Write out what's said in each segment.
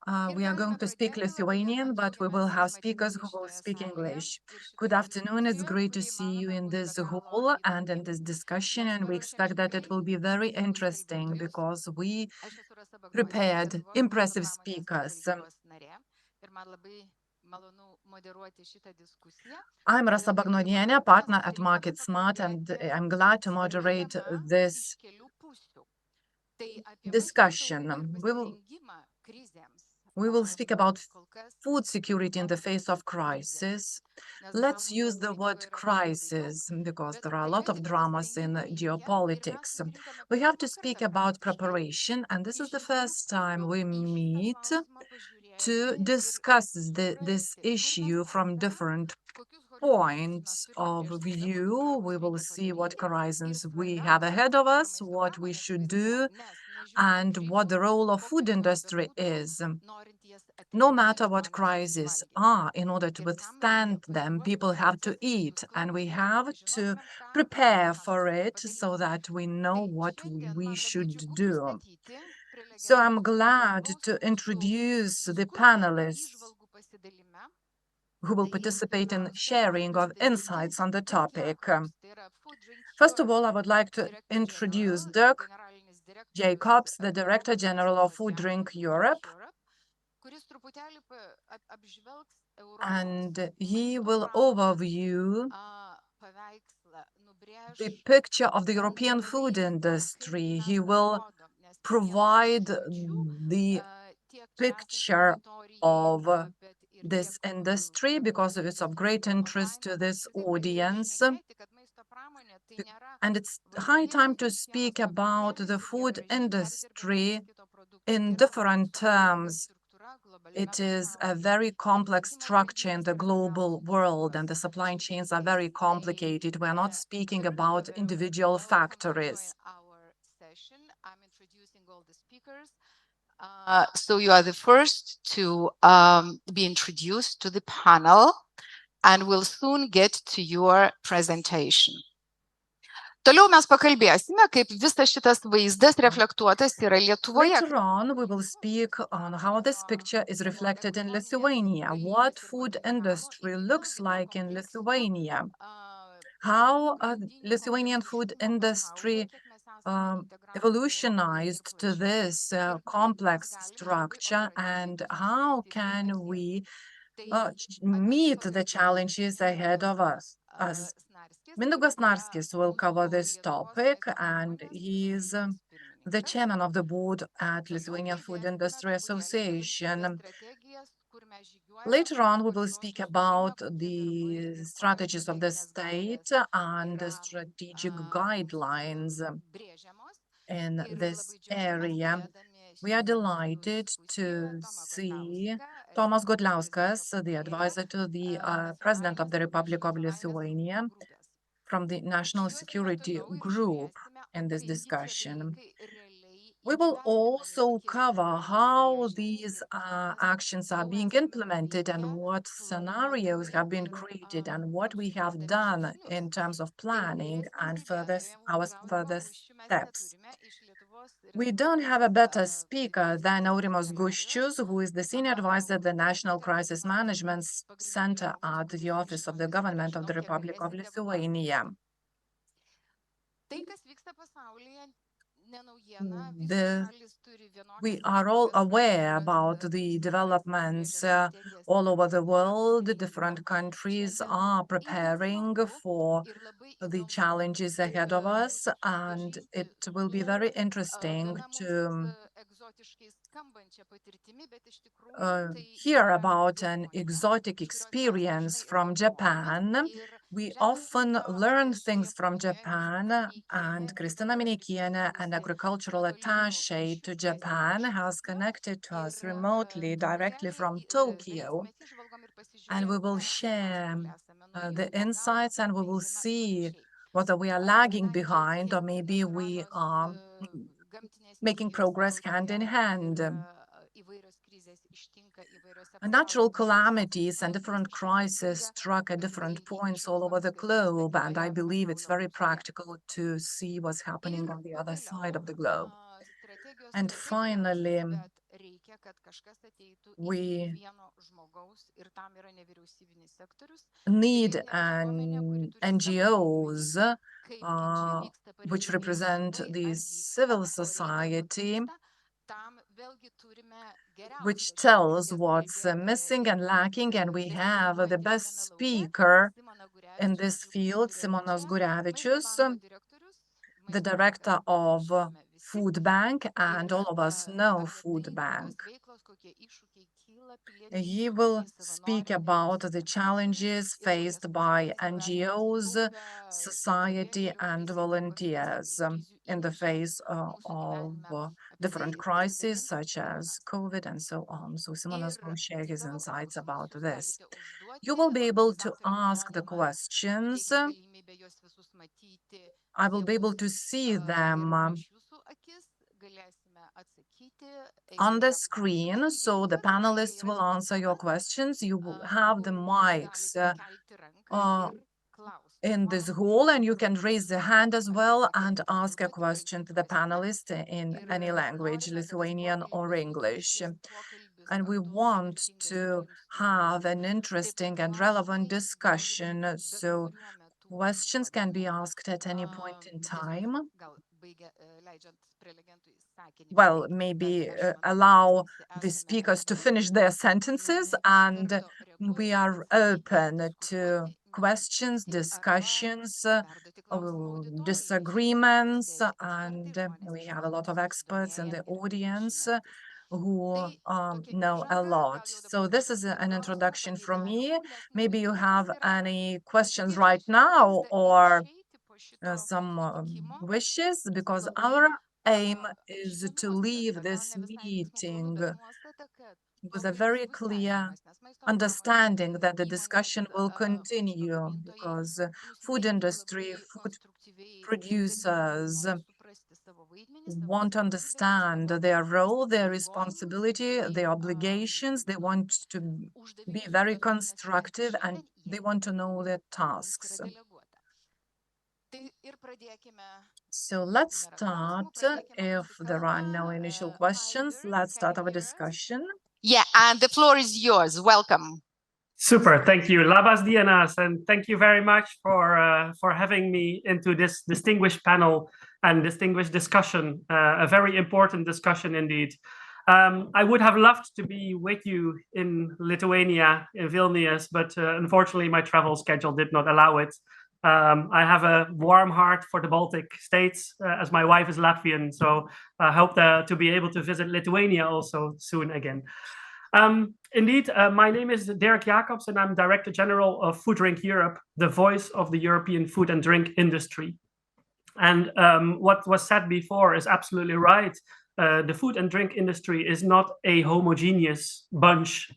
We are going to speak Lithuanian, but we will have speakers who will speak English. Good afternoon. It's great to see you in this hall and in this discussion, and we expect that it will be very interesting because we prepared impressive speakers. I'm Rasa Bagnonienė, partner at Market Smart, and I'm glad to moderate this discussion. We will speak about food security in the face of crisis. Let's use the word crisis because there are a lot of dramas in geopolitics. We have to speak about preparation, and this is the first time we meet to discuss this issue from different points of view. We will see what horizons we have ahead of us, what we should do, and what the role of food industry is. No matter what crises are, in order to withstand them, people have to eat, and we have to prepare for it so that we know what we should do. So I'm glad to introduce the panelists who will participate in sharing of insights on the topic. First of all, I would like to introduce Dirk Jacobs, the Director General of Food Drink Europe, and he will overview the picture of the European food industry. He will provide the picture of this industry because it's of great interest to this audience. And it's high time to speak about the food industry in different terms. It is a very complex structure in the global world, and the supply chains are very complicated. We're not speaking about individual factories. So you are the first to be introduced to the panel, and we'll soon get to your presentation. Toliau mes pakalbėsime, kaip visas šitas vaizdas reflektuotas yra Lietuvoje. Later on, we will speak on how this picture is reflected in Lithuania, what food industry looks like in Lithuania, how Lithuanian food industry evolutionized to this complex structure, and how can we meet the challenges ahead of us. Mindaugas Snarskis will cover this topic, and he is the chairman of the board at Lithuanian Food Industry Association. Later on, we will speak about the strategies of the state and the strategic guidelines in this area. We are delighted to see Tomas Godliauskas, the advisor to the President of the Republic of Lithuania, from the National Security Group in this discussion. We will also cover how these actions are being implemented and what scenarios have been created and what we have done in terms of planning and our further steps. We don't have a better speaker than Aurimas Guščius, who is the senior advisor at the National Crisis Management Center at the Office of the Government of the Republic of Lithuania. We are all aware about the developments all over the world. Different countries are preparing for the challenges ahead of us, and it will be very interesting to hear about an exotic experience from Japan. We often learn things from Japan, and Kristina Mineikienė, an agricultural attaché to Japan, has connected to us remotely, directly from Tokyo. And we will share the insights, and we will see whether we are lagging behind or maybe we are making progress hand in hand. Natural calamities and different crises struck at different points all over the globe, and I believe it's very practical to see what's happening on the other side of the globe. And finally, We need an NGOs which represent the civil society, which tells what's missing and lacking, and we have the best speaker in this field, Simonas Gurevičius, the director of Food Bank, and all of us know Food Bank. He will speak about the challenges faced by NGOs, society, and volunteers in the face of different crises such as COVID and so on. So Simonas will share his insights about this. You will be able to ask the questions. I will be able to see them on the screen, so the panelists will answer your questions. You will have the mics in this hall, and you can raise the hand as well and ask a question to the panelist in any language, Lithuanian or English. And we want to have an interesting and relevant discussion, so questions can be asked at any point in time. Well, maybe allow the speakers to finish their sentences, and we are open to questions, discussions, disagreements, and we have a lot of experts in the audience who know a lot. So this is an introduction from me. Maybe you have any questions right now or some wishes, because our aim is to leave this meeting with a very clear understanding that the discussion will continue, because food industry, food producers want to understand their role, their responsibility, their obligations. They want to be very constructive, and they want to know their tasks. So let's start. If there are no initial questions, let's start our discussion. Yeah, and the floor is yours. Welcome. Super, thank you. Labas dienas, and thank you very much for having me into this distinguished panel and distinguished discussion, a very important discussion indeed. I would have loved to be with you in Lithuania, in Vilnius, but unfortunately my travel schedule did not allow it. I have a warm heart for the Baltic states, as my wife is Latvian, so I hope to be able to visit Lithuania also soon again. Indeed, my name is Derek Jacobs, and I'm Director General of Food Drink Europe, the voice of the European food and drink industry. And what was said before is absolutely right. The food and drink industry is not a homogeneous bunch.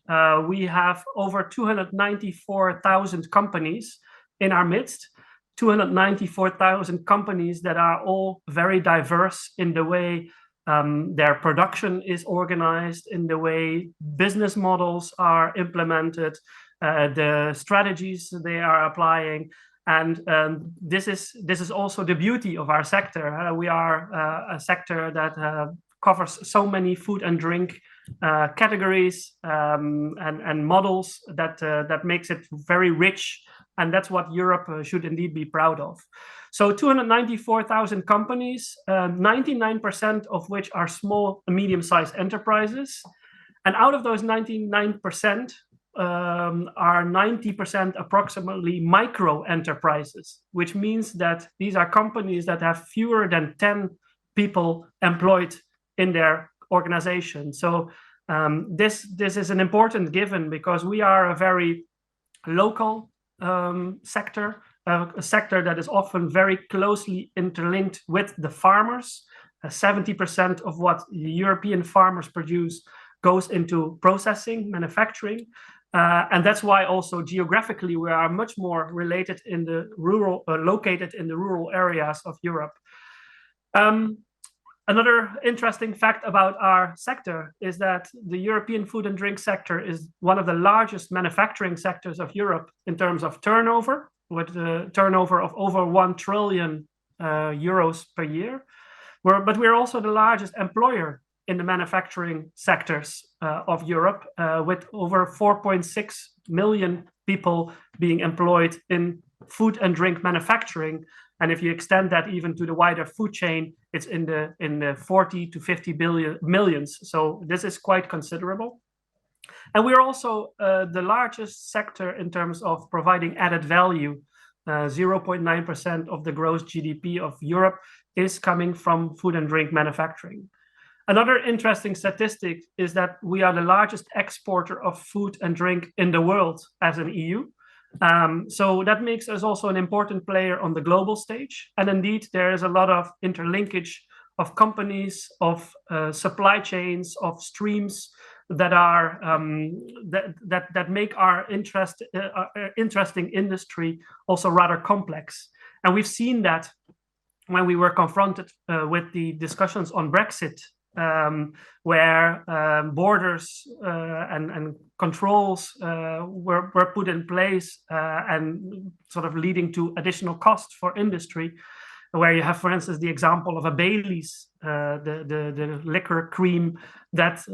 We have over 294,000 companies in our midst, 294,000 companies that are all very diverse in the way their production is organized, in the way business models are implemented, the strategies they are applying. And this is also the beauty of our sector. We are a sector that covers so many food and drink categories and models that makes it very rich. And that's what Europe should indeed be proud of. So 294,000 companies, 99% of which are small and medium-sized enterprises. And out of those 99%, are 90% approximately micro enterprises, which means that these are companies that have fewer than 10 people employed in their organization. So this is an important given, because we are a very local sector, a sector that is often very closely interlinked with the farmers. 70% of what European farmers produce goes into processing, manufacturing. And that's why also geographically we are much more related in the rural, located in the rural areas of Europe. Another interesting fact about our sector is that the European food and drink sector is one of the largest manufacturing sectors of Europe in terms of turnover, with a turnover of over 1 trillion euros per year. But we're also the largest employer in the manufacturing sectors of Europe, with over 4.6 million people being employed in food and drink manufacturing. And if you extend that even to the wider food chain, it's in the 40 to 50 millions. So this is quite considerable. And we're also the largest sector in terms of providing added value. 0.9% of the gross GDP of Europe is coming from food and drink manufacturing. Another interesting statistic is that we are the largest exporter of food and drink in the world as an EU. So that makes us also an important player on the global stage. And indeed, there is a lot of interlinkage of companies, of supply chains, of streams that are that make our interesting industry also rather complex. And we've seen that when we were confronted with the discussions on Brexit, where borders and controls were put in place and sort of leading to additional costs for industry, where you have, for instance, the example of a Baileys, the liquor cream that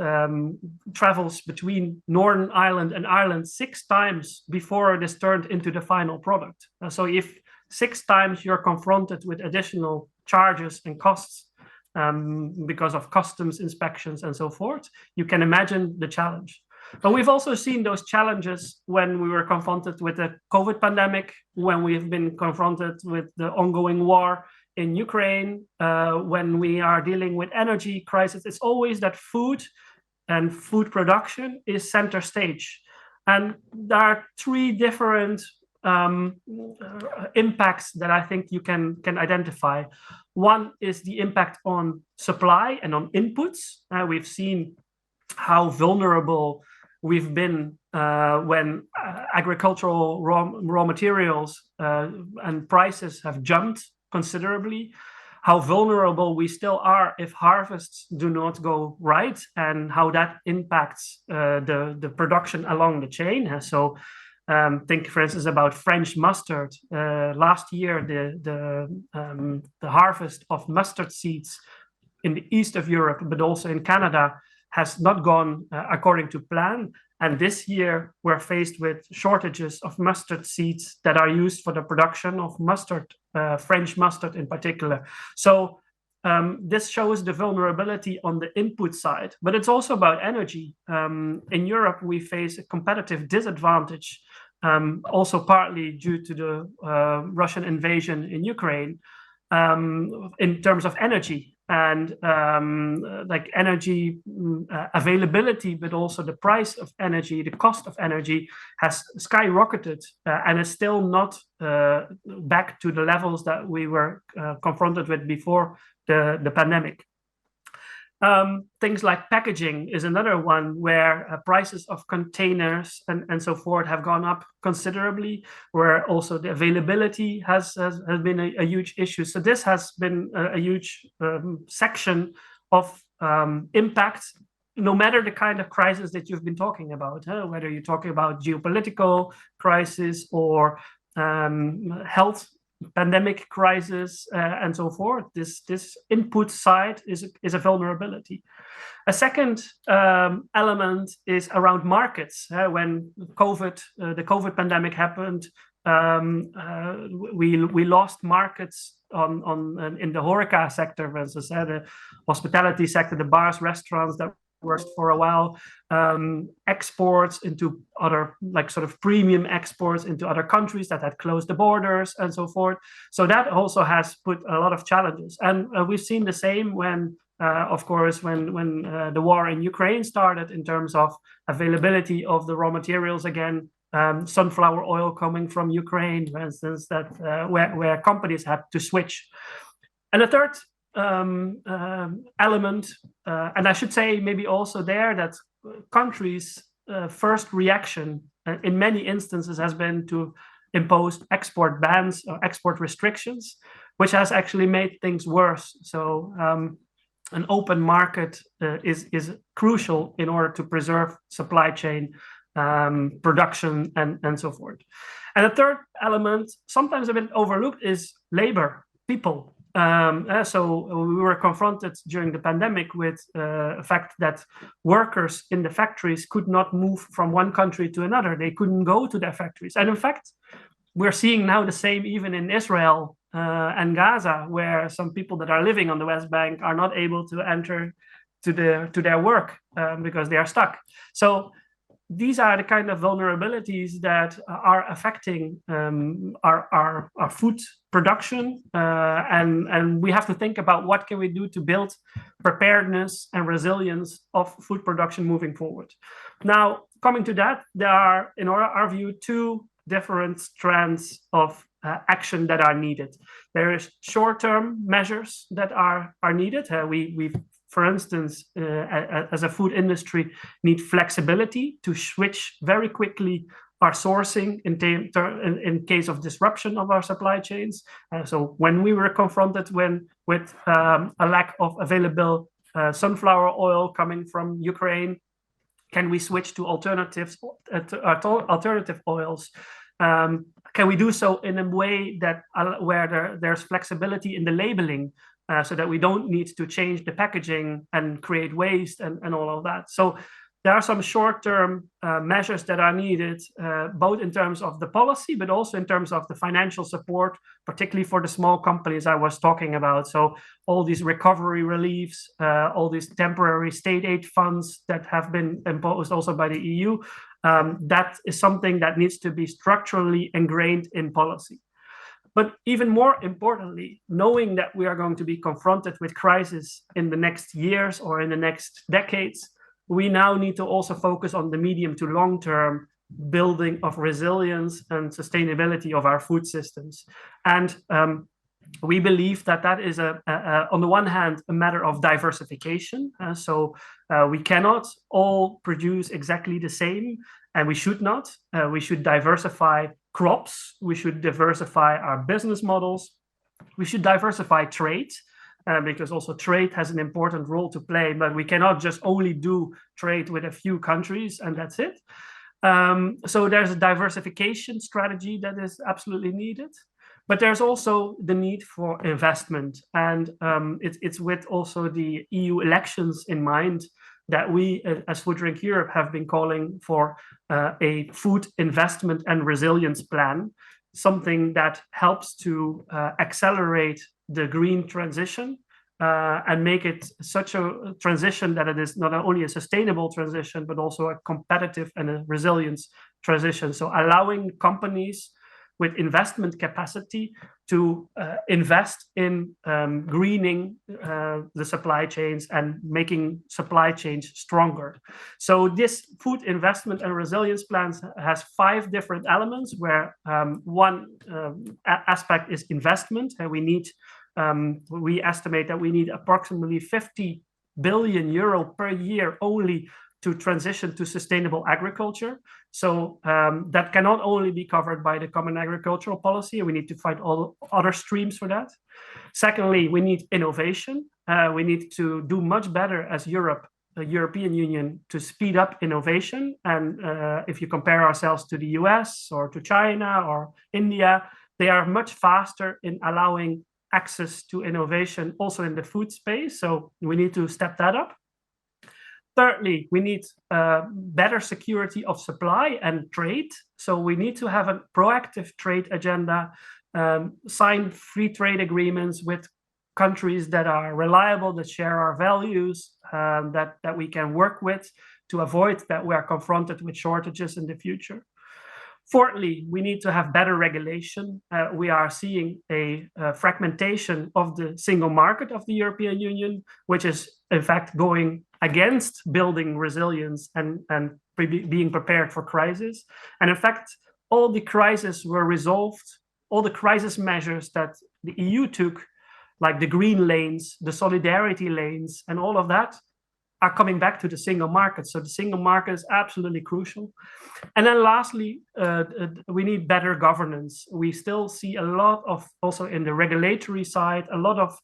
travels between Northern Ireland and Ireland 6 times before it is turned into the final product. So if 6 times you're confronted with additional charges and costs because of customs inspections and so forth, you can imagine the challenge. But we've also seen those challenges when we were confronted with the COVID pandemic, when we have been confronted with the ongoing war in Ukraine, when we are dealing with energy crisis. It's always that food and food production is center stage. And there are 3 different impacts that I think you can identify. One is the impact on supply and on inputs. We've seen how vulnerable we've been when agricultural raw materials and prices have jumped considerably, how vulnerable we still are if harvests do not go right, and how that impacts the production along the chain. So think, for instance, about French mustard. Last year, the harvest of mustard seeds in the east of Europe, but also in Canada, has not gone according to plan. And this year, we're faced with shortages of mustard seeds that are used for the production of mustard, French mustard in particular. So this shows the vulnerability on the input side, but it's also about energy. In Europe, we face a competitive disadvantage, also partly due to the Russian invasion in Ukraine, in terms of energy. And like energy availability, but also the price of energy, the cost of energy has skyrocketed and is still not back to the levels that we were confronted with before the pandemic. Things like packaging is another one where prices of containers and so forth have gone up considerably, where also the availability has been a huge issue. So this has been a huge section of impact, no matter the kind of crisis that you've been talking about, whether you're talking about geopolitical crisis or health pandemic crisis and so forth. This input side is a vulnerability. A second element is around markets. When the COVID pandemic happened, we lost markets in the HoReCa sector, for instance, the hospitality sector, the bars, restaurants that worked for a while, exports into other, like sort of premium exports into other countries that had closed the borders and so forth. So that also has put a lot of challenges. And we've seen the same when, of course, when the war in Ukraine started, in terms of availability of the raw materials again, sunflower oil coming from Ukraine, for instance, that where companies had to switch. And a third element, and I should say maybe also there that countries' first reaction in many instances has been to impose export bans or export restrictions, which has actually made things worse. So an open market is crucial in order to preserve supply chain production and so forth. And the third element, sometimes a bit overlooked, is labor, people. So we were confronted during the pandemic with the fact that workers in the factories could not move from one country to another. They couldn't go to their factories. And in fact, we're seeing now the same even in Israel and Gaza, where some people that are living on the West Bank are not able to enter to their work because they are stuck. So these are the kind of vulnerabilities that are affecting our food production, and we have to think about what can we do to build preparedness and resilience of food production moving forward. Now, coming to that, there are, in our view, two different strands of action that are needed. There is short-term measures that are needed. We've for instance, as a food industry, need flexibility to switch very quickly our sourcing in case of disruption of our supply chains. So when we were confronted with a lack of available sunflower oil coming from Ukraine, can we switch to alternative oils? Can we do so in a way that where there's flexibility in the labeling? So that we don't need to change the packaging and create waste and all of that. So there are some short-term measures that are needed, both in terms of the policy, but also in terms of the financial support, particularly for the small companies I was talking about. So all these recovery reliefs, all these temporary state aid funds that have been imposed also by the EU, that is something that needs to be structurally ingrained in policy. But even more importantly, knowing that we are going to be confronted with crisis in the next years or in the next decades, we now need to also focus on the medium to long-term building of resilience and sustainability of our food systems. And we believe that that is, on the one hand, a matter of diversification. So we cannot all produce exactly the same, and we should not. We should diversify crops. We should diversify our business models. We should diversify trade, because also trade has an important role to play, but we cannot just only do trade with a few countries and that's it. So there's a diversification strategy that is absolutely needed. But there's also the need for investment. And it's with also the EU elections in mind that we, as Food Drink Europe, have been calling for a food investment and resilience plan, something that helps to accelerate the green transition and make it such a transition that it is not only a sustainable transition, but also a competitive and a resilience transition. So allowing companies with investment capacity to invest in greening the supply chains and making supply chains stronger. So this food investment and resilience plans has 5 different elements, where one aspect is investment, and we estimate that we need approximately 50 billion euro per year only to transition to sustainable agriculture. So that cannot only be covered by the Common Agricultural Policy. We need to find all other streams for that. Secondly, we need innovation. We need to do much better as Europe, the European Union, to speed up innovation. And if you compare ourselves to the US or to China or India, they are much faster in allowing access to innovation also in the food space. So we need to step that up. Thirdly, we need better security of supply and trade. So we need to have a proactive trade agenda, sign free trade agreements with countries that are reliable, that share our values, that we can work with to avoid that we are confronted with shortages in the future. Fourthly, we need to have better regulation. We are seeing a fragmentation of the single market of the European Union, which is in fact going against building resilience and being prepared for crisis. And in fact, all the crises were resolved, all the crisis measures that the EU took, like the green lanes, the solidarity lanes, and all of that, are coming back to the single market. So the single market is absolutely crucial. And then lastly, we need better governance. We still see a lot of, also in the regulatory side, a lot of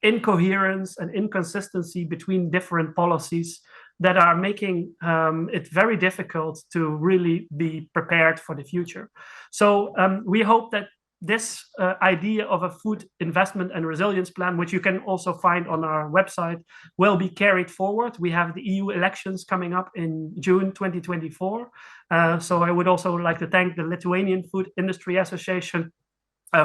incoherence and inconsistency between different policies that are making it very difficult to really be prepared for the future. So we hope that this idea of a food investment and resilience plan, which you can also find on our website, will be carried forward. We have the EU elections coming up in June 2024. So I would also like to thank the Lithuanian Food Industry Association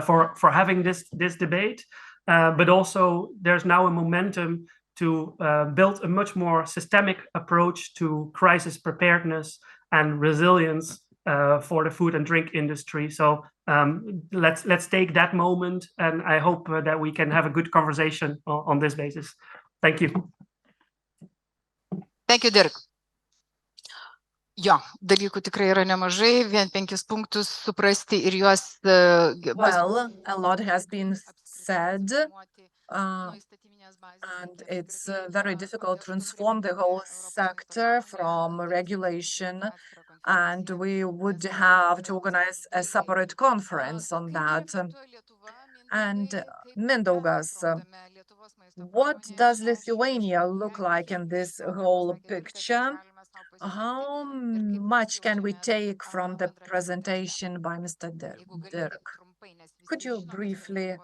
for having this debate. But also there's now a momentum to build a much more systemic approach to crisis preparedness and resilience for the food and drink industry. So let's take that moment, and I hope that we can have a good conversation on this basis. Thank you. Thank you, Dirk. Jo, dalykų tikrai yra nemažai, vien 5 punktus suprasti ir juos Well, a lot has been said, and it's very difficult to transform the whole sector from regulation, and we would have to organize a separate conference on that. And Mindaugas, what does Lithuania look like in this whole picture? How much can we take from the presentation by Mr. Dirk? Could you briefly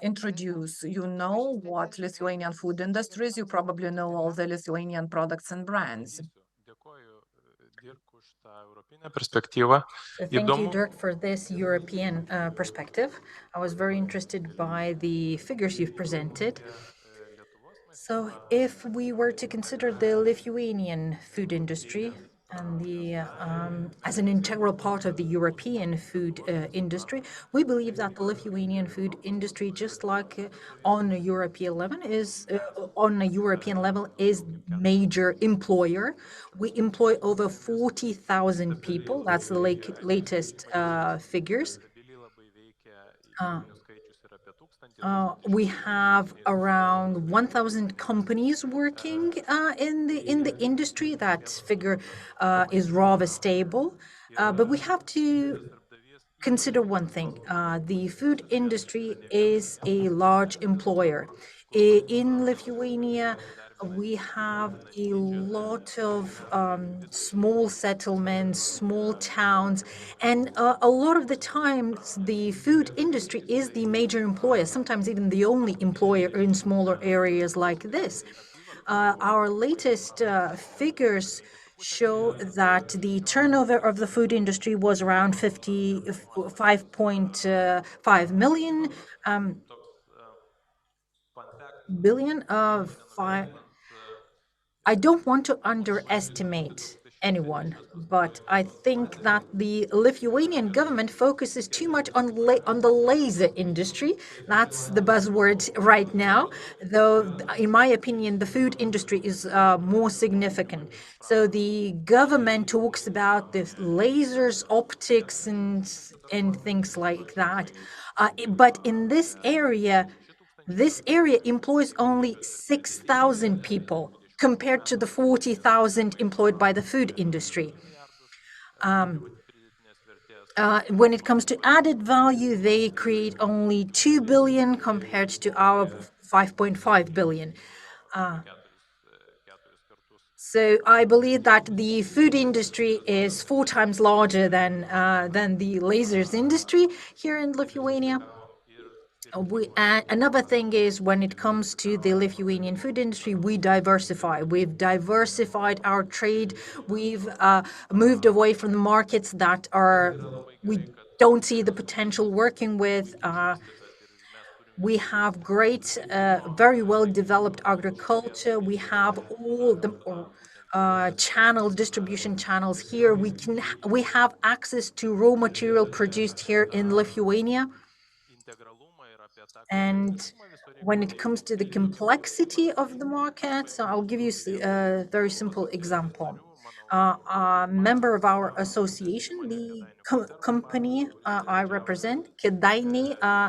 introduce, you know what Lithuanian food industry is, you probably know all the Lithuanian products and brands. So thank you, Dirk, for this European perspective. I was very interested by the figures you've presented. So if we were to consider the Lithuanian food industry and as an integral part of the European food industry, we believe that the Lithuanian food industry, just like on a European level, is major employer. We employ over 40,000 people. That's the latest figures. We have around 1,000 companies working in the industry. That figure is rather stable, but we have to consider one thing. The food industry is a large employer. In Lithuania, we have a lot of small settlements, small towns, and a lot of the times the food industry is the major employer, sometimes even the only employer in smaller areas like this. Our latest figures show that the turnover of the food industry was around 55.5 million billion of I don't want to underestimate anyone, but I think that the Lithuanian government focuses too much on the laser industry. That's the buzzword right now, though in my opinion the food industry is more significant. So the government talks about the lasers, optics, and things like that. But in this area employs only 6,000 people compared to the 40,000 employed by the food industry. When it comes to added value, they create only 2 billion compared to our 5.5 billion. So I believe that the food industry is 4 times larger than the lasers industry here in Lithuania. Another thing is, when it comes to the Lithuanian food industry, we diversify. We've diversified our trade. We've moved away from the markets that we don't see the potential working with. We have great, very well developed agriculture. We have all the distribution channels here. We have access to raw material produced here in Lithuania. And when it comes to the complexity of the market, so I'll give you a very simple example. A member of our association, the company I represent, Kėdainiai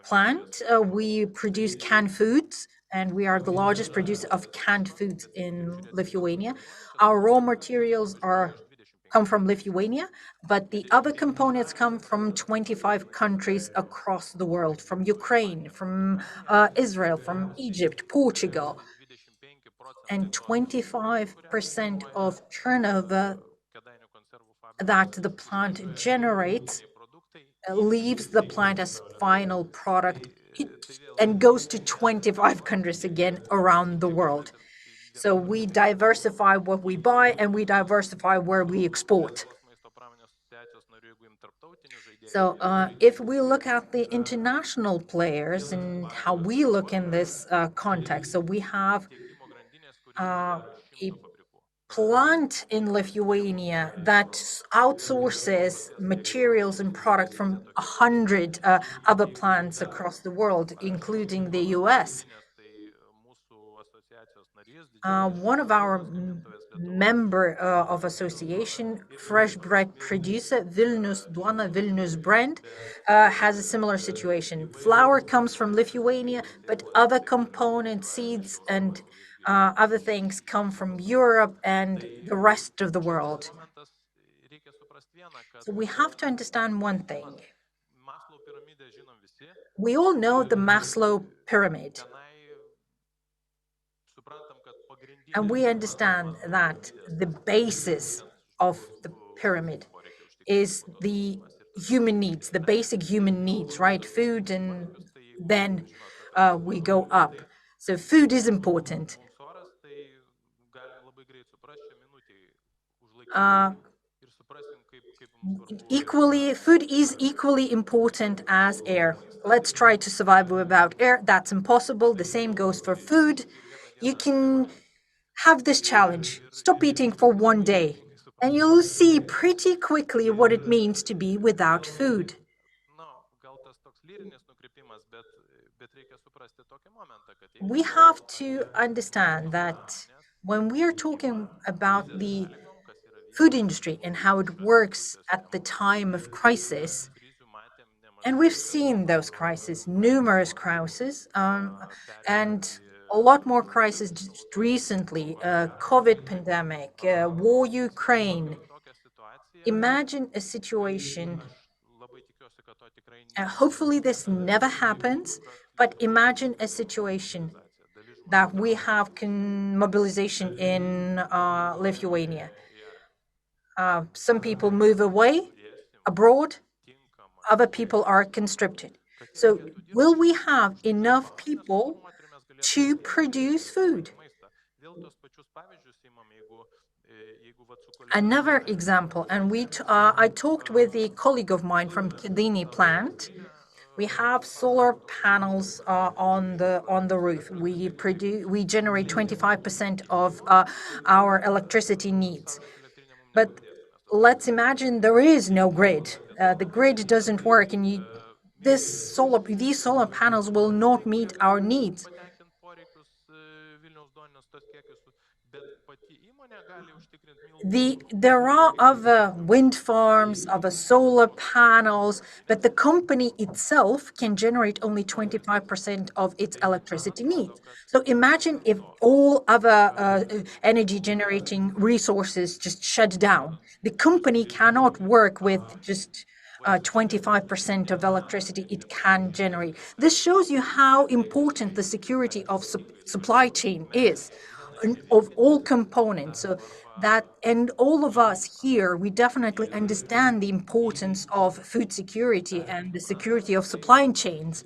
plant, we produce canned foods, and we are the largest producer of canned foods in Lithuania. Our raw materials come from Lithuania, but the other components come from 25 countries across the world, from Ukraine, from Israel, from Egypt, Portugal. And 25% of turnover that the plant generates leaves the plant as final product and goes to 25 countries again around the world. So we diversify what we buy and we diversify where we export. So if we look at the international players and how we look in this context, so we have a plant in Lithuania that outsources materials and product from 100 other plants across the world, including the US. One of our member of association, fresh bread producer, Vilnius Duona, Vilnius brand, has a similar situation. Flour comes from Lithuania, but other components, seeds, and other things come from Europe and the rest of the world. So we have to understand one thing. We all know the Maslow pyramid. And we understand that the basis of the pyramid is the human needs, the basic human needs, right? Food, and then we go up. So food is important. Food is equally important as air. Let's try to survive without air. That's impossible. The same goes for food. You can have this challenge. Stop eating for one day, and you'll see pretty quickly what it means to be without food. We have to understand that when we are talking about the food industry and how it works at the time of crisis, and we've seen those crises, numerous crises, and a lot more crises just recently, COVID pandemic, war Ukraine. Imagine a situation, hopefully this never happens, but imagine a situation that we have mobilization in Lithuania. Some people move away, abroad, other people are conscripted. So will we have enough people to produce food? Another example, and I talked with a colleague of mine from Kėdainiai plant. We have solar panels on the roof. We generate 25% of our electricity needs. But let's imagine there is no grid. The grid doesn't work, and these solar panels will not meet our needs. There are other wind farms, other solar panels, but the company itself can generate only 25% of its electricity needs. So imagine if all other energy generating resources just shut down. The company cannot work with just 25% of electricity it can generate. This shows you how important the security of supply chain is, of all components. So that, and all of us here, we definitely understand the importance of food security and the security of supply chains.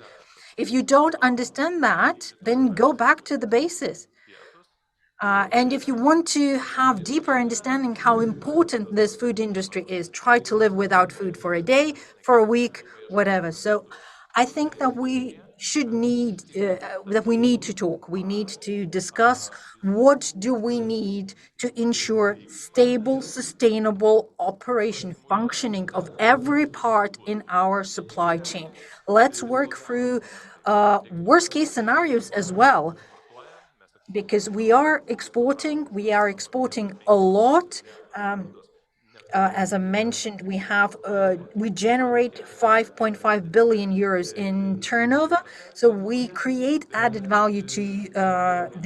If you don't understand that, then go back to the basis. And if you want to have deeper understanding how important this food industry is, try to live without food for a day, for a week, whatever. So I think that we need to talk. We need to discuss what do we need to ensure stable, sustainable operation, functioning of every part in our supply chain. Let's work through worst case scenarios as well, because we are exporting a lot. As I mentioned, we generate 5.5 billion euros in turnover. So we create added value to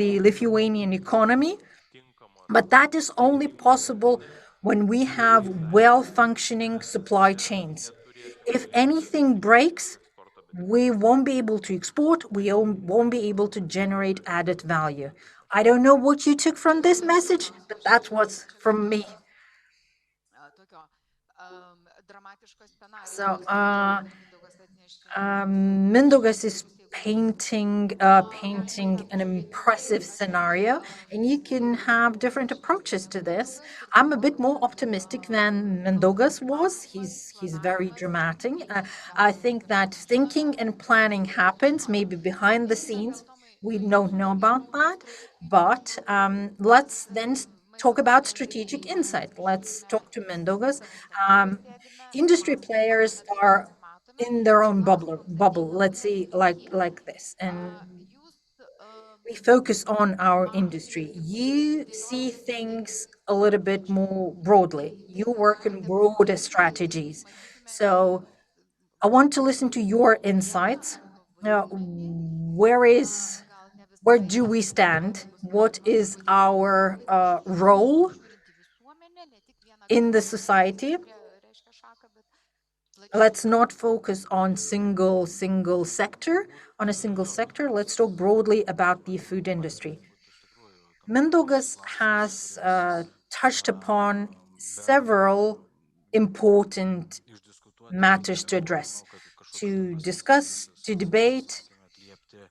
the Lithuanian economy, but that is only possible when we have well-functioning supply chains. If anything breaks, we won't be able to export, we won't be able to generate added value. I don't know what you took from this message, but that's what's from me. So Mindaugas is painting an impressive scenario, and you can have different approaches to this. I'm a bit more optimistic than Mindaugas was. He's very dramatic. I think that thinking and planning happens maybe behind the scenes. We don't know about that, but let's then talk about strategic insight. Let's talk to Mindaugas. Industry players are in their own bubble. Let's see, like this, and we focus on our industry. You see things a little bit more broadly. You work in broader strategies. So I want to listen to your insights. Now, where do we stand? What is our role in the society? Let's not focus on single sector, on a single sector. Let's talk broadly about the food industry. Mindaugas has touched upon several important matters to address, to discuss, to debate,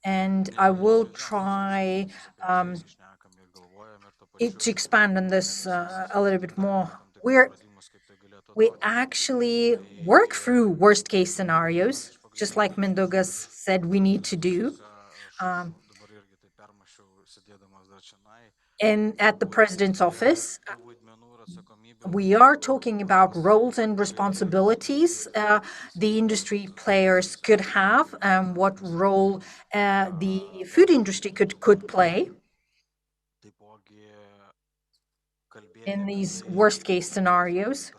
and I will try to expand on this a little bit more. We actually work through worst case scenarios, just like Mindaugas said we need to do. And at the president's office, we are talking about roles and responsibilities the industry players could have, and what role the food industry could play in these worst case scenarios.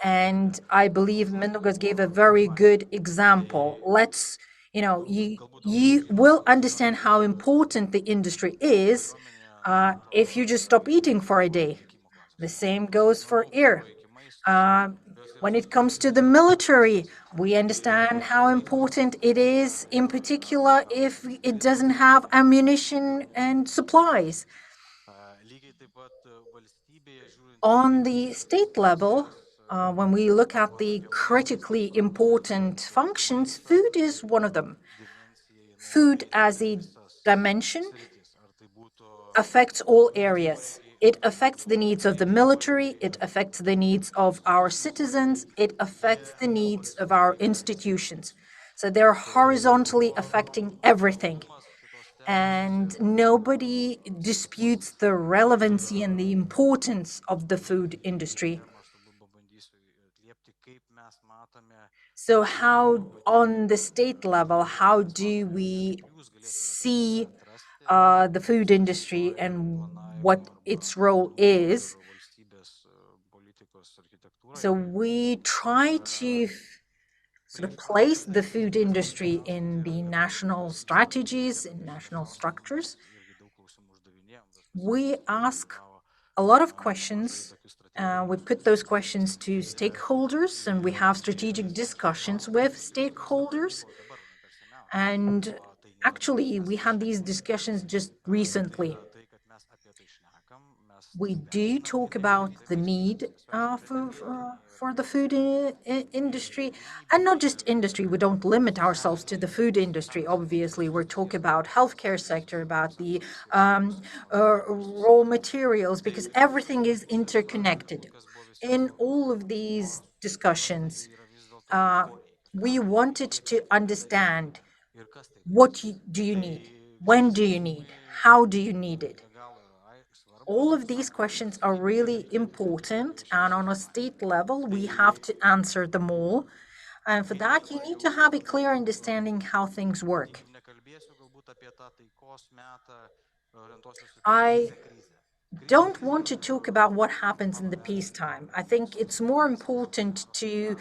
And I believe Mindaugas gave a very good example. You will understand how important the industry is if you just stop eating for a day. The same goes for air. When it comes to the military, we understand how important it is, in particular, if it doesn't have ammunition and supplies. On the state level, when we look at the critically important functions, food is one of them. Food as a dimension affects all areas. It affects the needs of the military, it affects the needs of our citizens, it affects the needs of our institutions. So they're horizontally affecting everything. And nobody disputes the relevancy and the importance of the food industry. So how, on the state level, how do we see the food industry and what its role is? So we try to sort of place the food industry in the national strategies, in national structures. We ask a lot of questions. We put those questions to stakeholders, and we have strategic discussions with stakeholders. And actually, we had these discussions just recently. We do talk about the need for the food industry, and not just industry. We don't limit ourselves to the food industry. Obviously, we're talking about healthcare sector, about the raw materials, because everything is interconnected. In all of these discussions, we wanted to understand what do you need, when do you need, how do you need it. All of these questions are really important, and on a state level, we have to answer them all. And for that, you need to have a clear understanding how things work. I don't want to talk about what happens in the peacetime. I think it's more important to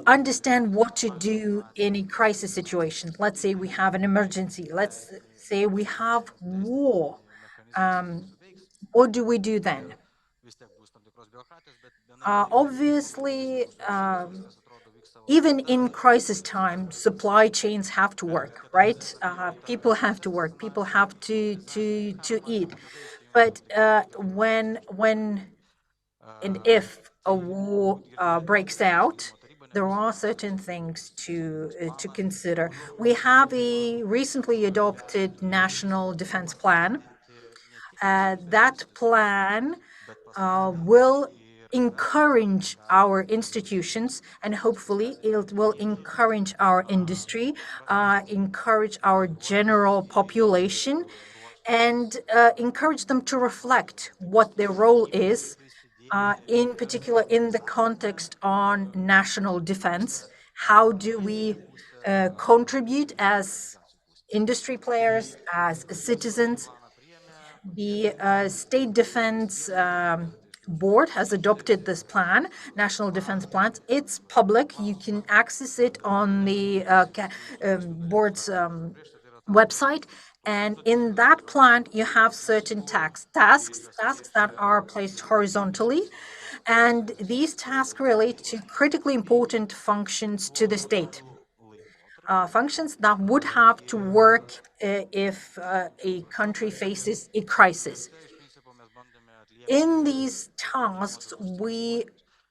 understand what to do in a crisis situation. Let's say we have an emergency. Let's say we have war. What do we do then? Obviously, even in crisis time, supply chains have to work, right? People have to work. People have to eat. But when and if a war breaks out, there are certain things to consider. We have a recently adopted national defense plan. That plan will encourage our institutions, and hopefully it will encourage our industry, encourage our general population, and encourage them to reflect what their role is, in particular in the context on national defense. How do we contribute as industry players, as citizens? The State Defense Board has adopted this plan, National Defense Plan. It's public. You can access it on the board's website. And in that plan, you have certain tasks that are placed horizontally. And these tasks relate to critically important functions to the state. Functions that would have to work if a country faces a crisis. In these tasks, we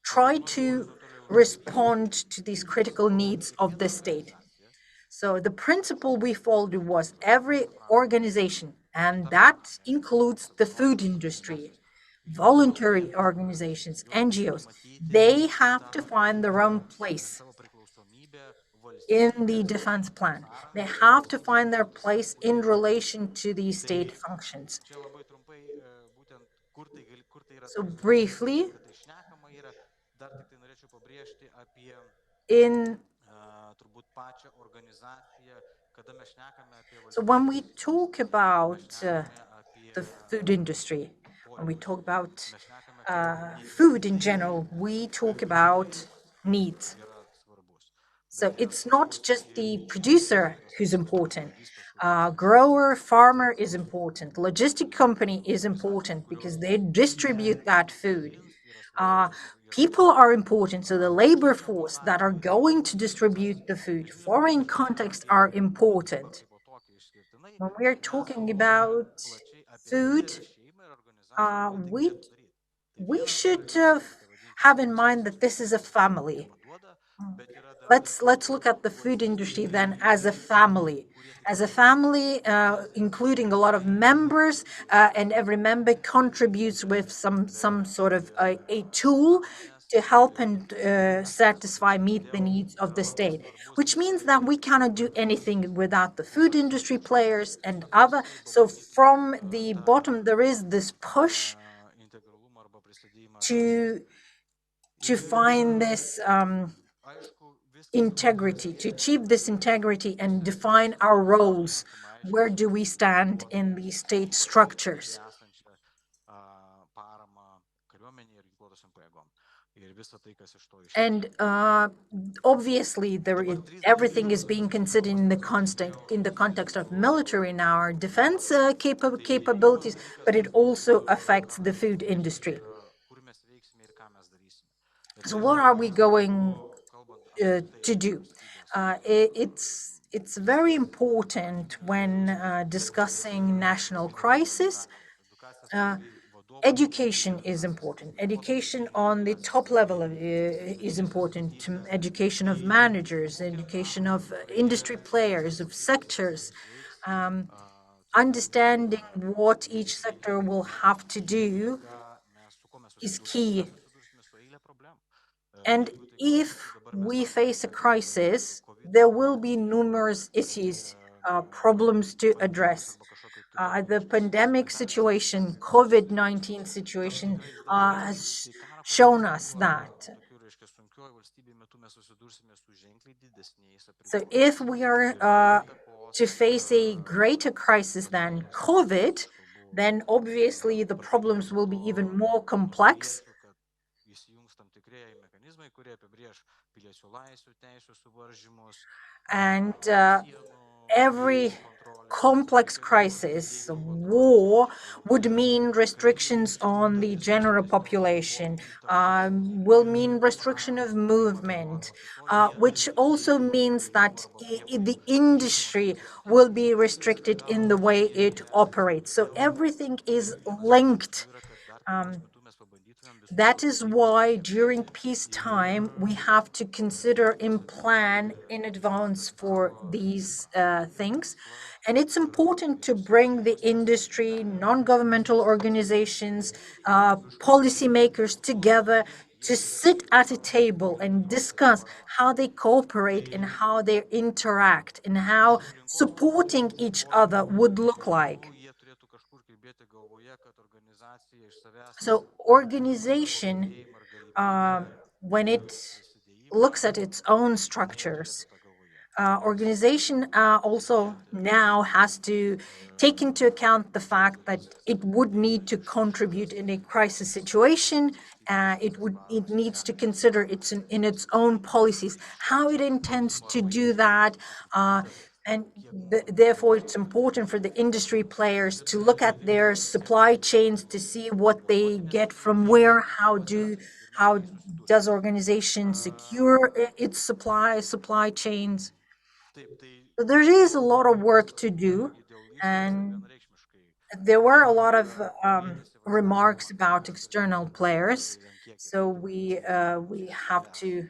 try to respond to these critical needs of the state. So the principle we followed was every organization, and that includes the food industry, voluntary organizations, NGOs, they have to find their own place in the defense plan. They have to find their place in relation to these state functions. So briefly, so when we talk about the food industry, when we talk about food in general, we talk about needs. So it's not just the producer who's important. Grower, farmer is important. Logistic company is important because they distribute that food. People are important, so the labor force that are going to distribute the food, foreign contexts are important. When we are talking about food, we should have in mind that this is a family. Let's look at the food industry then as a family. As a family, including a lot of members, and every member contributes with some sort of a tool to help and meet the needs of the state, which means that we cannot do anything without the food industry players and other. So from the bottom, there is this push to find this integrity, to achieve this integrity and define our roles. Where do we stand in the state structures? And obviously, everything is being considered in the context of military and our defense capabilities, but it also affects the food industry. So what are we going to do? It's very important when discussing national crisis. Education is important. Education on the top level is important. Education of managers, education of industry players, of sectors. Understanding what each sector will have to do is key. And if we face a crisis, there will be numerous issues, problems to address. The pandemic situation, COVID-19 situation, has shown us that. So if we are to face a greater crisis than COVID, then obviously the problems will be even more complex. And every complex crisis, war, would mean restrictions on the general population, will mean restriction of movement, which also means that the industry will be restricted in the way it operates. So everything is linked. That is why during peacetime, we have to consider and plan in advance for these things. And it's important to bring the industry, non-governmental organizations, policymakers together to sit at a table and discuss how they cooperate and how they interact and how supporting each other would look like. So organization, when it looks at its own structures, organization also now has to take into account the fact that it would need to contribute in a crisis situation. It needs to consider in its own policies how it intends to do that, and therefore it's important for the industry players to look at their supply chains to see what they get from where, how does organization secure its supply chains. So there is a lot of work to do, and there were a lot of remarks about external players. So we have to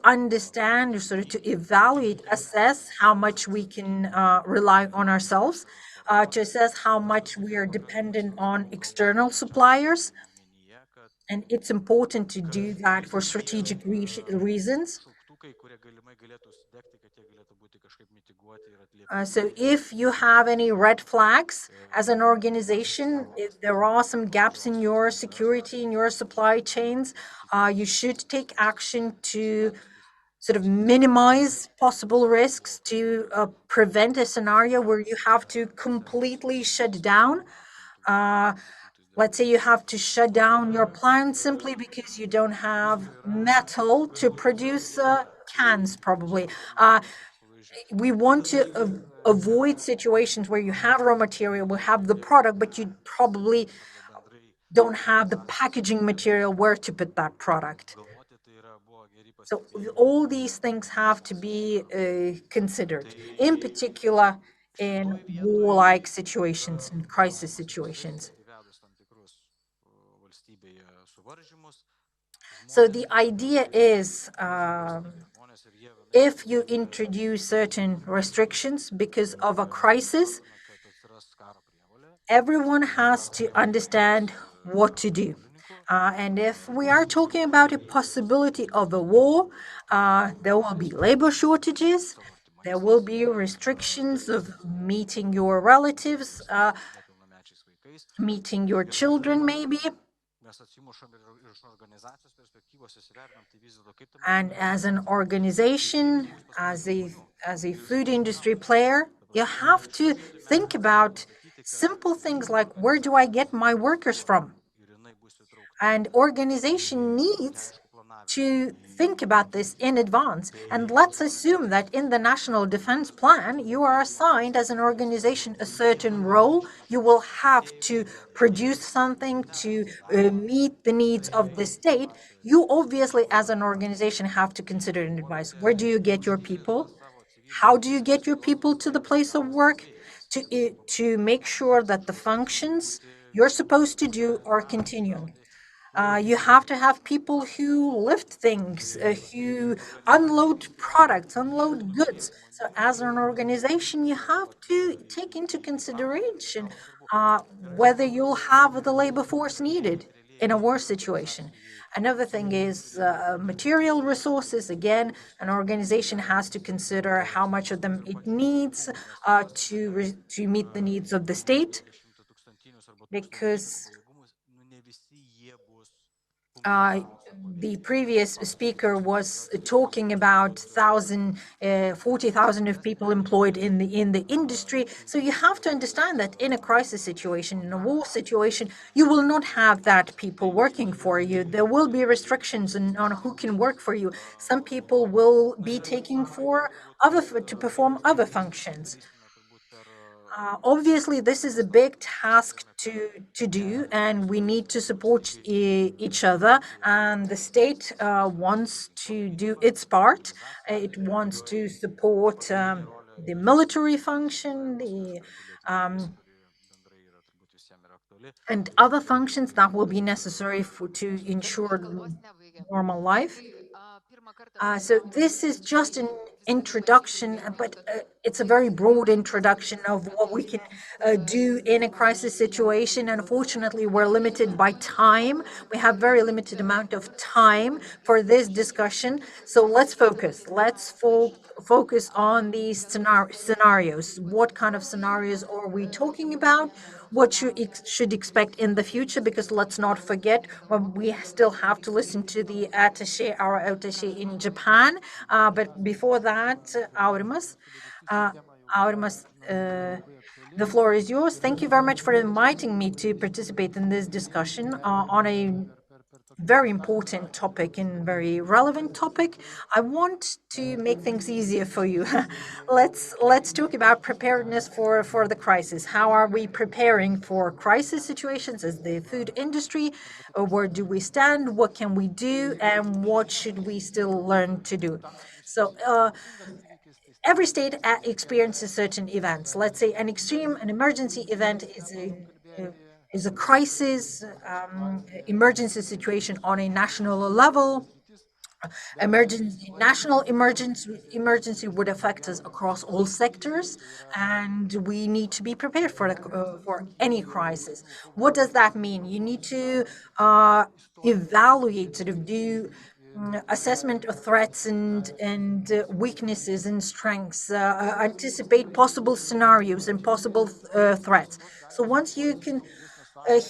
understand, or sort of to evaluate, assess how much we can rely on ourselves, to assess how much we are dependent on external suppliers. And it's important to do that for strategic reasons. So if you have any red flags as an organization, if there are some gaps in your security, in your supply chains, you should take action to sort of minimize possible risks, to prevent a scenario where you have to completely shut down. Let's say you have to shut down your plant simply because you don't have metal to produce cans, probably. We want to avoid situations where you have raw material, we have the product, but you probably don't have the packaging material where to put that product. So all these things have to be considered, in particular in war-like situations, in crisis situations. So the idea is, if you introduce certain restrictions because of a crisis, everyone has to understand what to do. And if we are talking about a possibility of a war, there will be labor shortages, there will be restrictions of meeting your relatives, meeting your children, maybe. And as an organization, as a food industry player, you have to think about simple things like, where do I get my workers from? And organization needs to think about this in advance. And let's assume that in the National Defense Plan, you are assigned as an organization a certain role. You will have to produce something to meet the needs of the state. You obviously, as an organization, have to consider in advice, where do you get your people? How do you get your people to the place of work? To make sure that the functions you're supposed to do are continuing. You have to have people who lift things, who unload products, unload goods. So, as an organization, you have to take into consideration whether you'll have the labor force needed in a war situation. Another thing is material resources. Again, an organization has to consider how much of them it needs to meet the needs of the state, because the previous speaker was talking about 40,000 of people employed in the industry. So you have to understand that in a crisis situation, in a war situation, you will not have that people working for you. There will be restrictions on who can work for you. Some people will be taking to perform other functions. Obviously, this is a big task to do, and we need to support each other. And the state wants to do its part. It wants to support the military function, and other functions that will be necessary to ensure normal life. So this is just an introduction, but it's a very broad introduction of what we can do in a crisis situation. Unfortunately, we're limited by time. We have very limited amount of time for this discussion. So let's focus. Let's focus on these scenarios. What kind of scenarios are we talking about? What you should expect in the future, because let's not forget, we still have to listen to the attaché, our attaché in Japan. But before that, Aurimas, the floor is yours. Thank you very much for inviting me to participate in this discussion on a very important topic and very relevant topic. I want to make things easier for you. Let's talk about preparedness for the crisis. How are we preparing for crisis situations as the food industry? Where do we stand? What can we do? And what should we still learn to do? So every state experiences certain events. Let's say an emergency event is a crisis, emergency situation on a national level. National emergency would affect us across all sectors, and we need to be prepared for any crisis. What does that mean? You need to evaluate, sort of do assessment of threats and weaknesses and strengths, anticipate possible scenarios and possible threats. So once you can,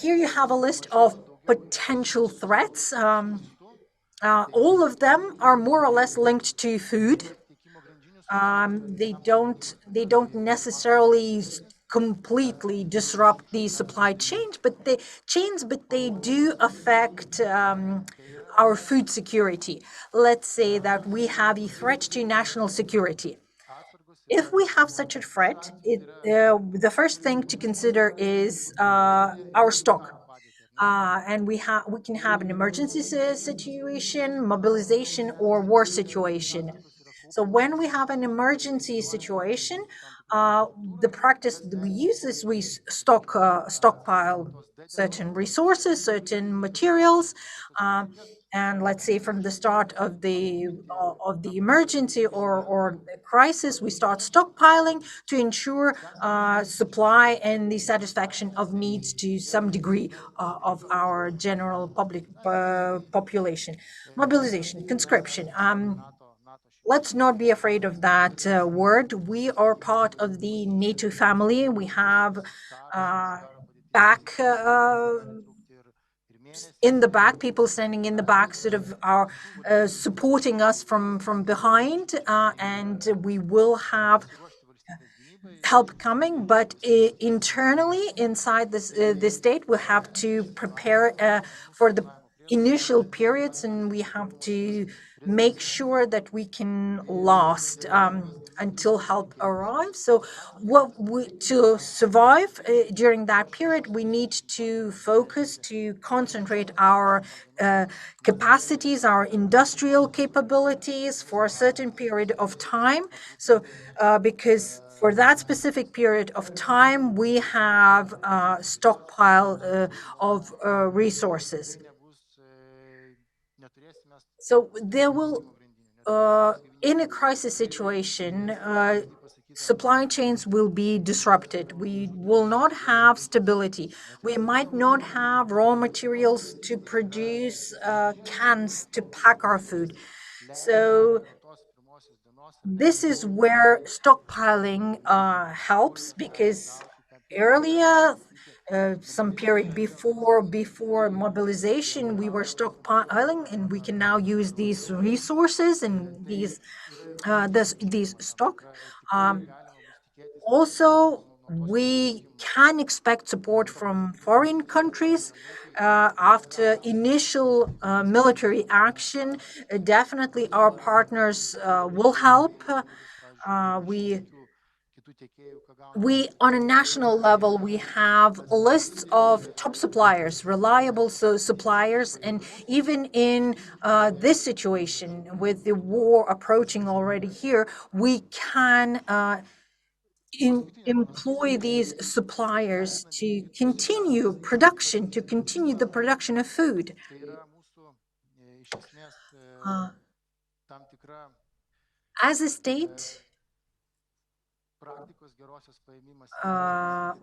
here you have a list of potential threats. All of them are more or less linked to food. They don't necessarily completely disrupt the supply chains, but they do affect our food security. Let's say that we have a threat to national security. If we have such a threat, the first thing to consider is our stock. And we can have an emergency situation, mobilization, or war situation. So when we have an emergency situation, the practice that we use is we stockpile certain resources, certain materials, and let's say from the start of the emergency or the crisis, we start stockpiling to ensure supply and the satisfaction of needs to some degree of our general public population. Mobilization, conscription. Let's not be afraid of that word. We are part of the NATO family. We have back in the back, people standing in the back sort of are supporting us from behind, and we will have help coming, but internally inside this state, we have to prepare for the initial periods, and we have to make sure that we can last until help arrives. So to survive during that period, we need to focus, to concentrate our capacities, our industrial capabilities for a certain period of time. So because for that specific period of time, we have a stockpile of resources. So there will, in a crisis situation, supply chains will be disrupted. We will not have stability. We might not have raw materials to produce cans to pack our food. So this is where stockpiling helps, because earlier, some period before mobilization, we were stockpiling, and we can now use these resources and these stock. Also, we can expect support from foreign countries after initial military action. Definitely, our partners will help. We on a national level, we have lists of top suppliers, reliable suppliers, and even in this situation with the war approaching already here, we can employ these suppliers to continue production, to continue the production of food. Uh, as a state,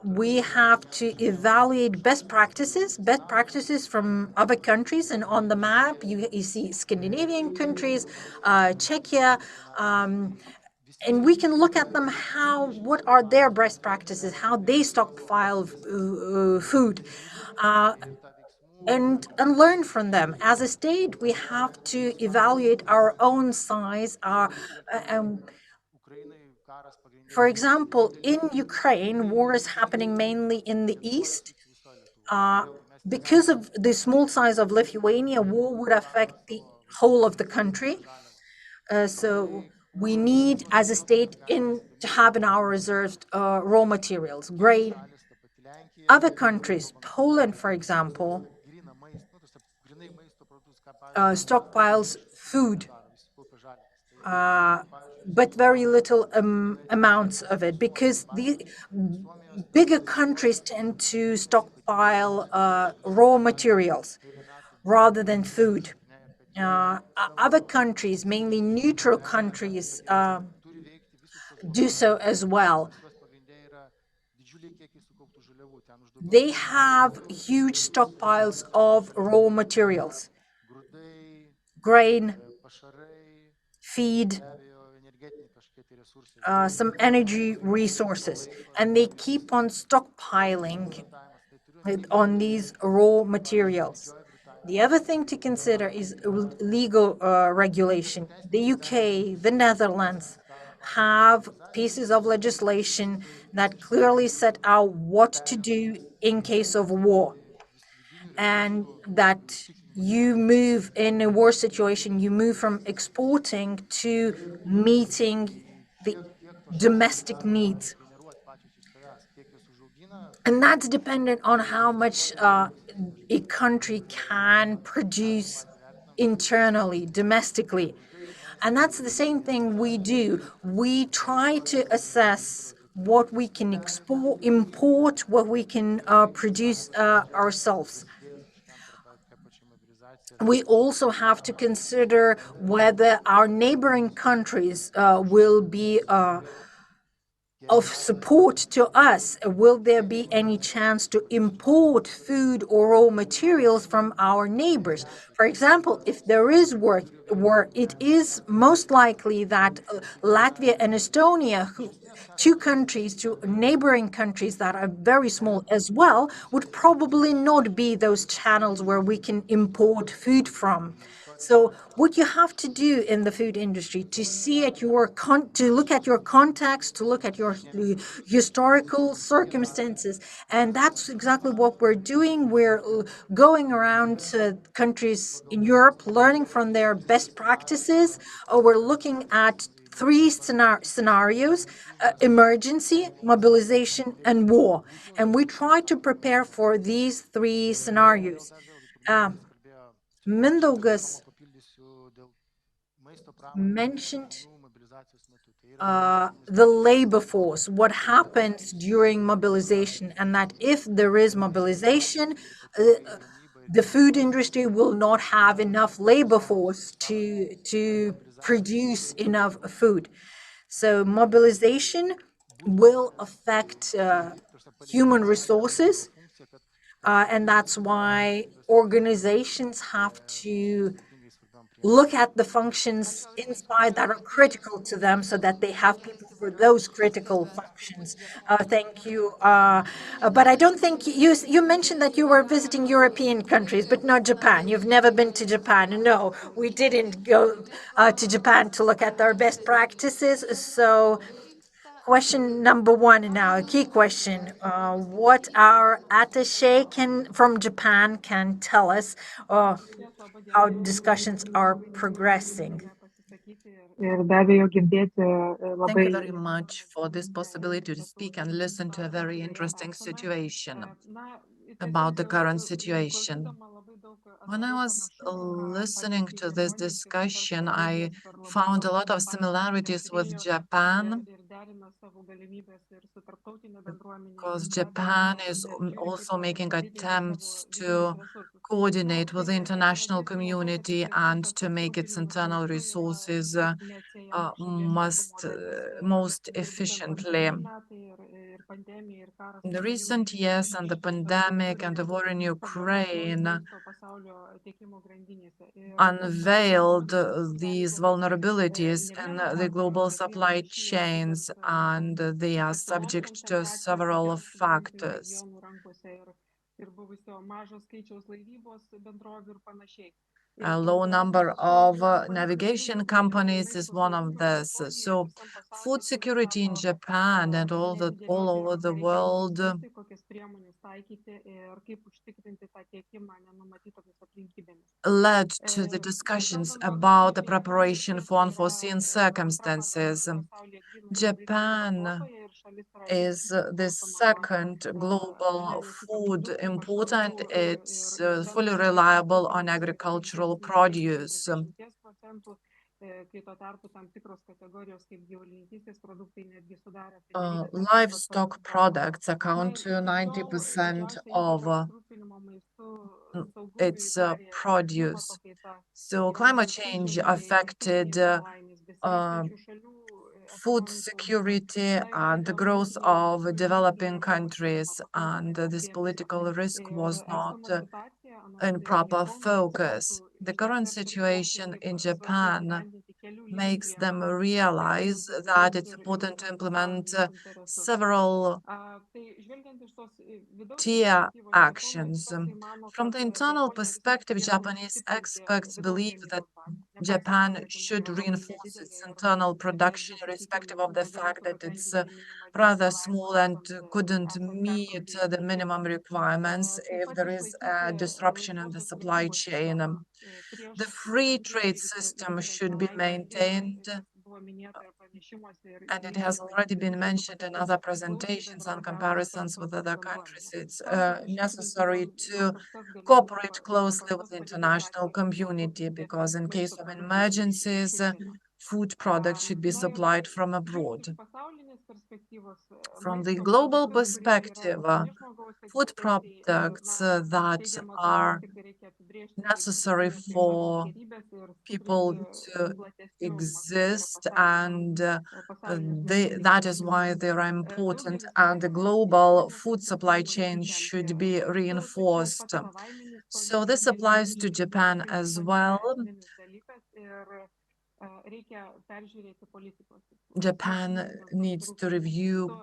we have to evaluate best practices from other countries. And on the map, you see Scandinavian countries, Czechia, and we can look at them, what are their best practices, how they stockpile food, and learn from them. As a state, we have to evaluate our own size. For example, in Ukraine, war is happening mainly in the east. Because of the small size of Lithuania, war would affect the whole of the country. So we need, as a state, to have in our reserves raw materials, grain. Other countries, Poland, for example, stockpiles food, but very little amounts of it, because the bigger countries tend to stockpile raw materials rather than food. Other countries, mainly neutral countries, do so as well. They have huge stockpiles of raw materials, grain, feed, some energy resources, and they keep on stockpiling on these raw materials. The other thing to consider is legal regulation. The UK, the Netherlands have pieces of legislation that clearly set out what to do in case of war, and that you move in a war situation, you move from exporting to meeting the domestic needs. And that's dependent on how much a country can produce internally, domestically. And that's the same thing we do. We try to assess what we can import, what we can produce ourselves. We also have to consider whether our neighboring countries will be of support to us. Will there be any chance to import food or raw materials from our neighbors? For example, if there is war, it is most likely that Latvia and Estonia, two neighboring countries that are very small as well, would probably not be those channels where we can import food from. So what you have to do in the food industry, to look at your context, to look at your historical circumstances, and that's exactly what we're doing. We're going around to countries in Europe, learning from their best practices. We're looking at three scenarios: emergency, mobilization, and war. And we try to prepare for these three scenarios. Mindaugas mentioned the labor force, what happens during mobilization, and that if there is mobilization, the food industry will not have enough labor force to produce enough food. So mobilization will affect human resources, and that's why organizations have to look at the functions inside that are critical to them, so that they have people for those critical functions. Thank you. But I don't think you mentioned that you were visiting European countries, but not Japan. You've never been to Japan. No, we didn't go to Japan to look at their best practices. So question number one now, a key question. What our attaché from Japan can tell us, how discussions are progressing. Thank you very much for this possibility to speak and listen to a very interesting situation about the current situation. When I was listening to this discussion, I found a lot of similarities with Japan because Japan is also making attempts to coordinate with the international community and to make its internal resources most efficiently. In the recent years, and the pandemic and the war in Ukraine unveiled these vulnerabilities in the global supply chains, and they are subject to several factors. A low number of navigation companies is one of this. So food security in Japan and all over the world led to the discussions about the preparation for unforeseen circumstances. Japan is the second global food importer, and it's fully reliable on agricultural produce. Livestock products account to 90% of its produce. So climate change affected food security and the growth of developing countries, and this political risk was not in proper focus. The current situation in Japan makes them realize that it's important to implement several tier actions. From the internal perspective, Japanese experts believe that Japan should reinforce its internal production, irrespective of the fact that it's rather small and couldn't meet the minimum requirements if there is a disruption in the supply chain. The free trade system should be maintained, and it has already been mentioned in other presentations and comparisons with other countries. It's necessary to cooperate closely with the international community, because in case of emergencies, food products should be supplied from abroad. From the global perspective, food products that are necessary for people to exist, and that is why they are important, and the global food supply chain should be reinforced. So this applies to Japan as well. Japan needs to review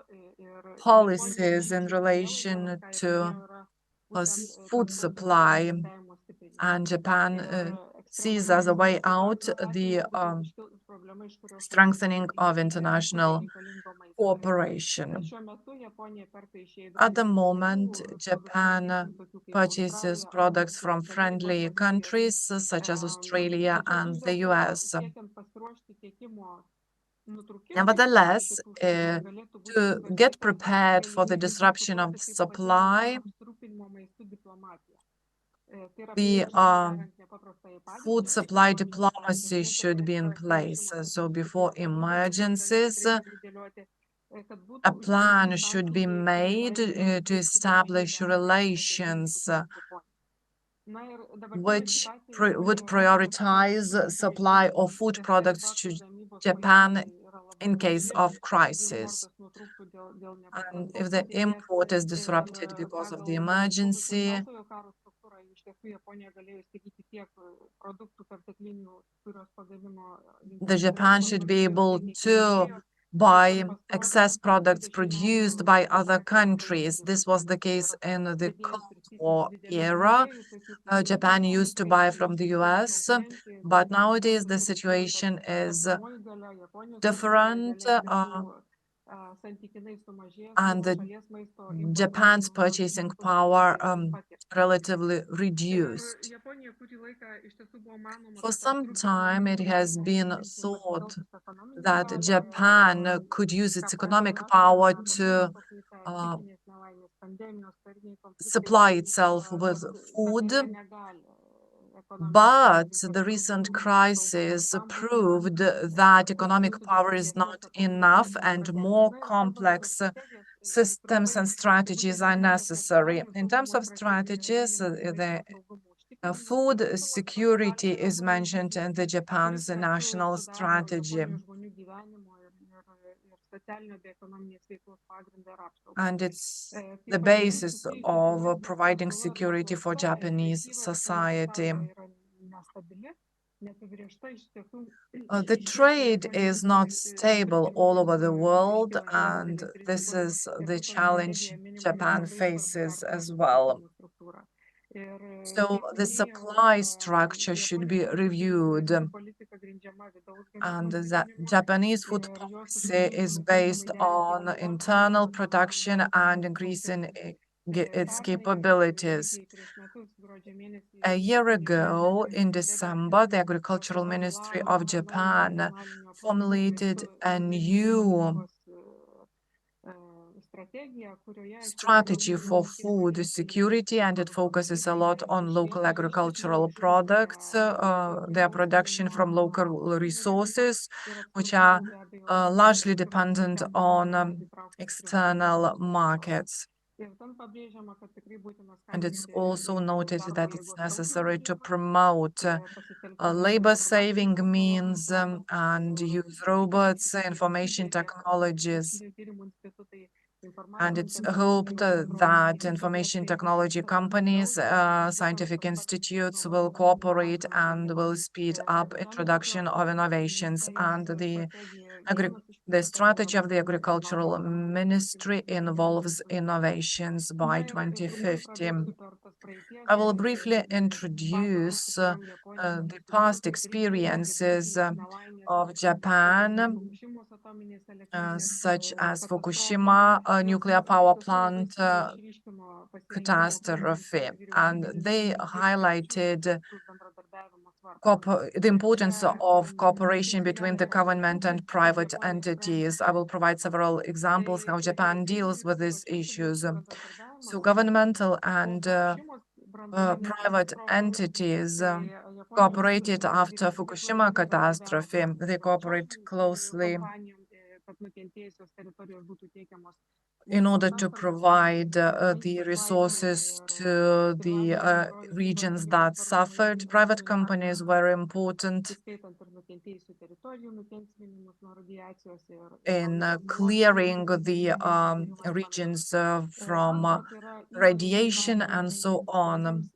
policies in relation to food supply, and Japan sees as a way out the strengthening of international cooperation. At the moment, Japan purchases products from friendly countries such as Australia and the US. Nevertheless, to get prepared for the disruption of supply, the food supply diplomacy should be in place. So before emergencies, a plan should be made to establish relations which would prioritize supply of food products to Japan in case of crisis. And if the import is disrupted because of the emergency, the Japan should be able to buy excess products produced by other countries. This was the case in the Cold War era. Japan used to buy from the US, but nowadays the situation is different, and Japan's purchasing power relatively reduced. For some time, it has been thought that Japan could use its economic power to supply itself with food, But the recent crisis proved that economic power is not enough and more complex systems and strategies are necessary. In terms of strategies, the food security is mentioned in the Japan's national strategy. And it's the basis of providing security for Japanese society. The trade is not stable all over the world, and this is the challenge Japan faces as well. So the supply structure should be reviewed, and the Japanese food policy is based on internal production and increasing its capabilities. A year ago, in December, the Agricultural Ministry of Japan formulated a new strategy for food security, and it focuses a lot on local agricultural products, their production from local resources, which are largely dependent on external markets. And it's also noted that it's necessary to promote labor-saving means and use robots, information technologies. And it's hoped that information technology companies, scientific institutes will cooperate and will speed up introduction of innovations. And the strategy of the Agricultural Ministry involves innovations by 2050. I will briefly introduce the past experiences of Japan, such as Fukushima nuclear power plant catastrophe, and they highlighted the importance of cooperation between the government and private entities. I will provide several examples how Japan deals with these issues. So governmental and private entities cooperated after Fukushima catastrophe. They cooperate closely in order to provide the resources to the regions that suffered. Private companies were important in clearing the regions from radiation and so on.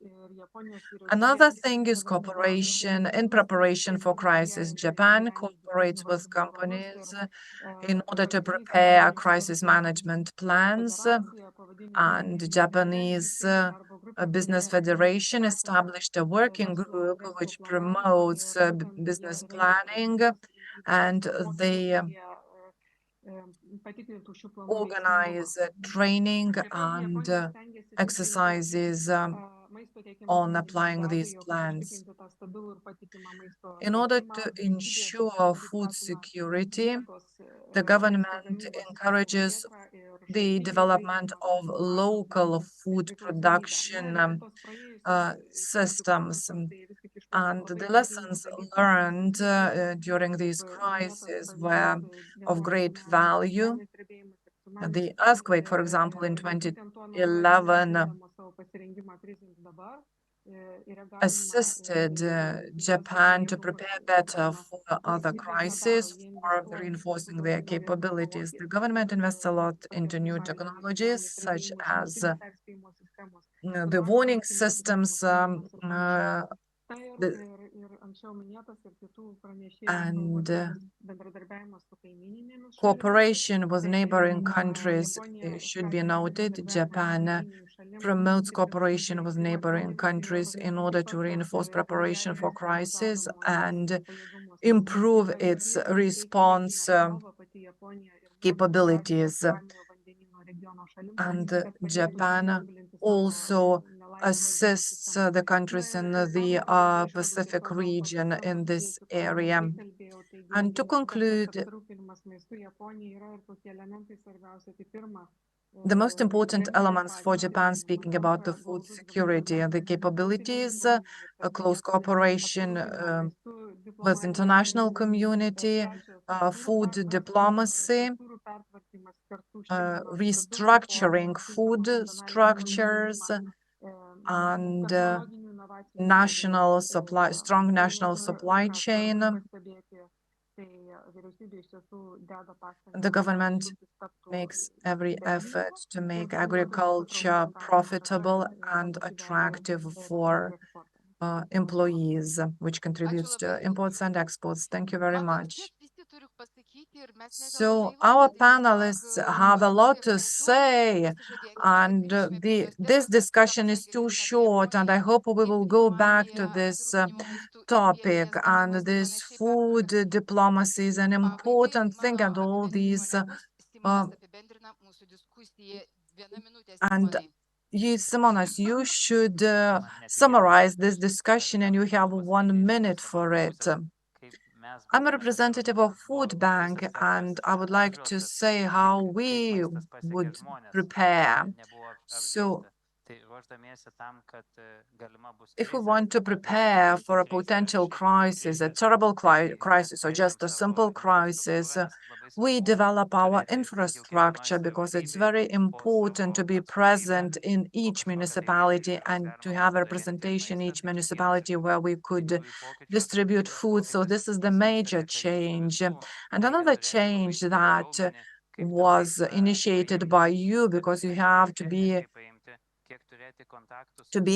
Another thing is cooperation in preparation for crisis. Japan cooperates with companies in order to prepare crisis management plans, and Japanese Business Federation established a working group which promotes business planning, and they organize training and exercises on applying these plans. In order to ensure food security, the government encourages the development of local food production systems. And the lessons learned during these crises were of great value. The earthquake, for example, in 2011, assisted Japan to prepare better for other crises, for reinforcing their capabilities. The government invests a lot into new technologies, such as the warning systems, and cooperation with neighboring countries should be noted. Japan promotes cooperation with neighboring countries in order to reinforce preparation for crisis and improve its response capabilities. And Japan also assists the countries in the Pacific region in this area. And to conclude, the most important elements for Japan, speaking about the food security and the capabilities, a close cooperation with international community, food diplomacy, restructuring food structures, and strong national supply chain. The government makes every effort to make agriculture profitable and attractive for employees, which contributes to imports and exports. Thank you very much. So our panelists have a lot to say, and this discussion is too short, and I hope we will go back to this topic. And this food diplomacy is an important thing, and all these and you, Simonas, you should summarize this discussion, and you have 1 minute for it. I'm a representative of Food Bank, and I would like to say how we would prepare. So if we want to prepare for a potential crisis, a terrible crisis, or just a simple crisis, we develop our infrastructure, because it's very important to be present in each municipality and to have a representation in each municipality where we could distribute food. So this is the major change. And another change that was initiated by you, because you have to be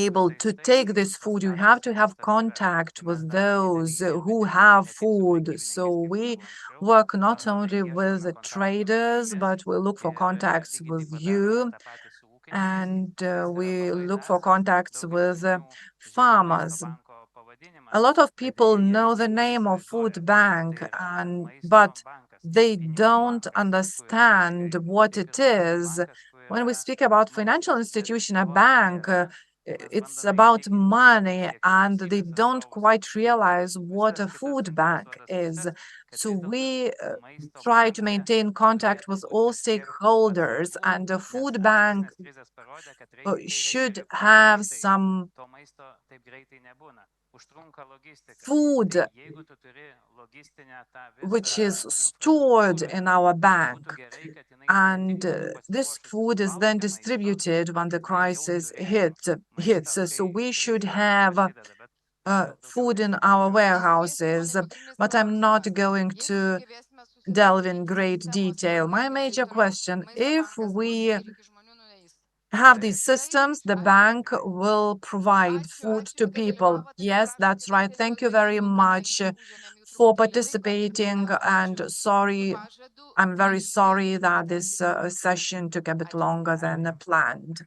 able to take this food, you have to have contact with those who have food. So we work not only with the traders, but we look for contacts with you, and we look for contacts with farmers. A lot of people know the name of Food Bank, but they don't understand what it is. When we speak about financial institution, a bank, it's about money, and they don't quite realize what a food bank is. So we try to maintain contact with all stakeholders, and a food bank should have some food which is stored in our bank, and this food is then distributed when the crisis hits. So we should have food in our warehouses, but I'm not going to delve in great detail. My major question: if we have these systems, the bank will provide food to people. Yes, that's right. Thank you very much for participating, and I'm very sorry that this session took a bit longer than planned.